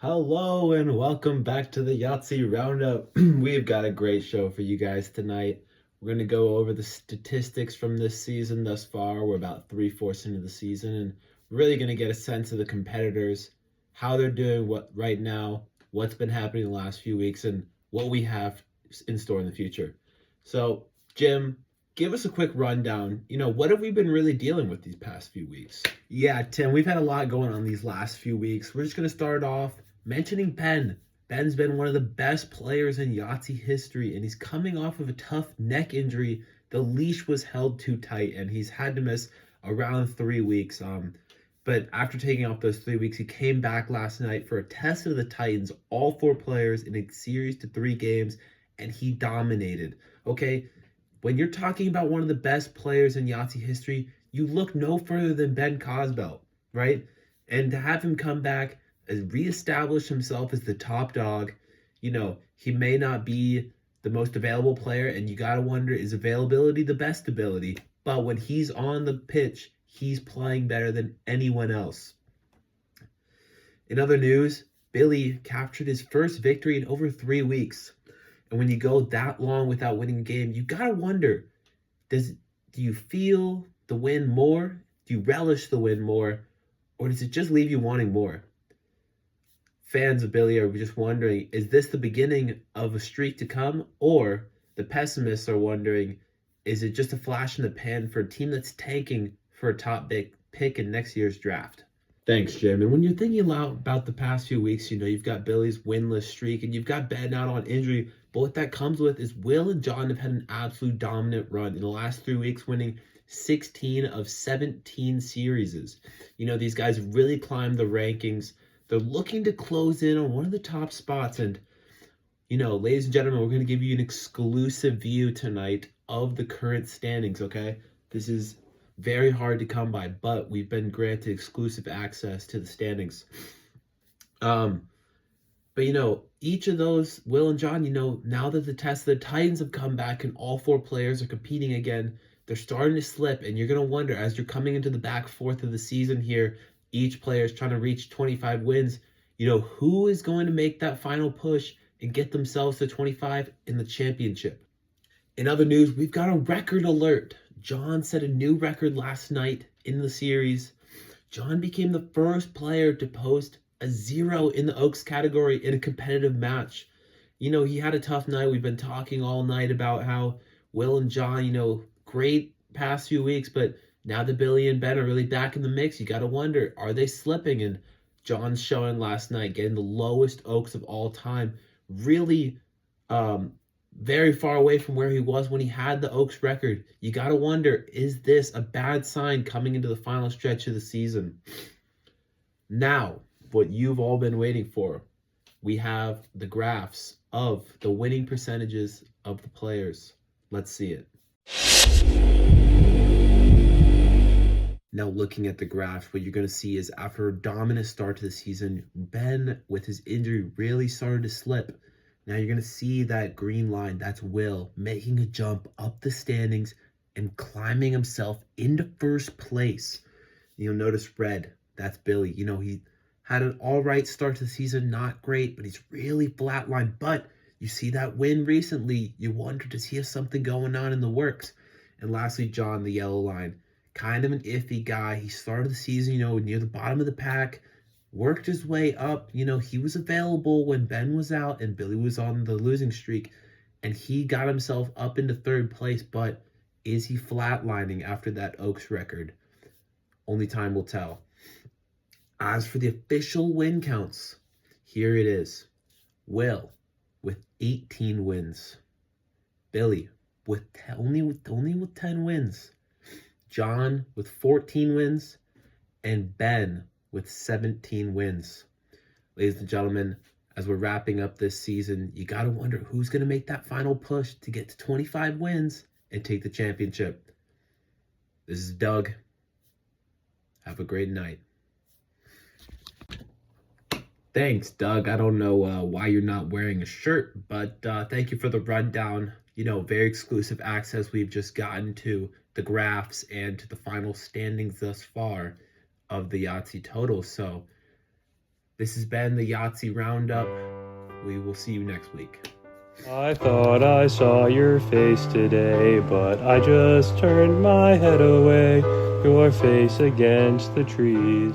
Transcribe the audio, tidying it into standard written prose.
Hello and welcome back to the Yahtzee Roundup. We've got a great show for you guys tonight. We're going to go over the statistics from this season thus far. We're about three-fourths into the season, and we're really going to get a sense of the competitors, how they're doing right now, what's been happening in the last few weeks, and what we have in store in the future. So, Jim, give us a quick rundown. What have we been really dealing with these past few weeks? Yeah, Tim, we've had a lot going on these last few weeks. We're just going to start off mentioning Ben. Ben's been one of the best players in Yahtzee history, and he's coming off of a tough neck injury. The leash was held too tight, and he's had to miss around 3 weeks. But after taking off those 3 weeks, he came back last night for a test of the Titans, all four players in a series to 3 games, and he dominated. Okay, when you're talking about one of the best players in Yahtzee history, you look no further than Ben Cosbelt, right? And to have him come back and reestablish himself as the top dog, he may not be the most available player, and you got to wonder, is availability the best ability? But when he's on the pitch, he's playing better than anyone else. In other news, Billy captured his first victory in over 3 weeks. And when you go that long without winning a game, you got to wonder, do you feel the win more? Do you relish the win more? Or does it just leave you wanting more? Fans of Billy are just wondering, is this the beginning of a streak to come? Or the pessimists are wondering, is it just a flash in the pan for a team that's tanking for a top big pick in next year's draft? Thanks, Jim. And when you're thinking about the past few weeks, you've got Billy's winless streak and you've got Ben out on injury. But what that comes with is Will and John have had an absolute dominant run in the last 3 weeks, winning 16 of 17 series. These guys really climbed the rankings. They're looking to close in on one of the top spots. And, ladies and gentlemen, we're going to give you an exclusive view tonight of the current standings, okay? This is very hard to come by, but we've been granted exclusive access to the standings. But each of those, Will and John, now that the test of the Titans have come back and all four players are competing again, they're starting to slip, and you're going to wonder, as you're coming into the back fourth of the season here, each player is trying to reach 25 wins, who is going to make that final push and get themselves to 25 in the championship? In other news, we've got a record alert. John set a new record last night in the series. John became the first player to post a 0 in the Oaks category in a competitive match. He had a tough night. We've been talking all night about how Will and John, great past few weeks, but now that Billy and Ben are really back in the mix, you got to wonder, are they slipping? And John's showing last night, getting the lowest Oaks of all time, really very far away from where he was when he had the Oaks record. You got to wonder, is this a bad sign coming into the final stretch of the season? Now, what you've all been waiting for, we have the graphs of the winning percentages of the players. Let's see it. Now, looking at the graph, what you're going to see is after a dominant start to the season, Ben, with his injury, really started to slip. Now you're going to see that green line, that's Will, making a jump up the standings and climbing himself into first place. You'll notice red, that's Billy. He had an all right start to the season, not great, but he's really flatlined. But you see that win recently, you wonder, does he have something going on in the works? And lastly, John, the yellow line, kind of an iffy guy. He started the season, near the bottom of the pack, worked his way up. He was available when Ben was out and Billy was on the losing streak, and he got himself up into third place. But is he flatlining after that Oaks record? Only time will tell. As for the official win counts, here it is. Will with 18 wins. Billy with only with 10 wins. John with 14 wins, and Ben with 17 wins. Ladies and gentlemen, as we're wrapping up this season, you got to wonder who's going to make that final push to get to 25 wins and take the championship. This is Doug. Have a great night. Thanks, Doug. I don't know why you're not wearing a shirt, but thank you for the rundown. Very exclusive access. We've just gotten to the graphs and to the final standings thus far of the Yahtzee total. So This has been the Yahtzee Roundup. We will see you next week. I thought I saw your face today, but I just turned my head away, your face against the trees.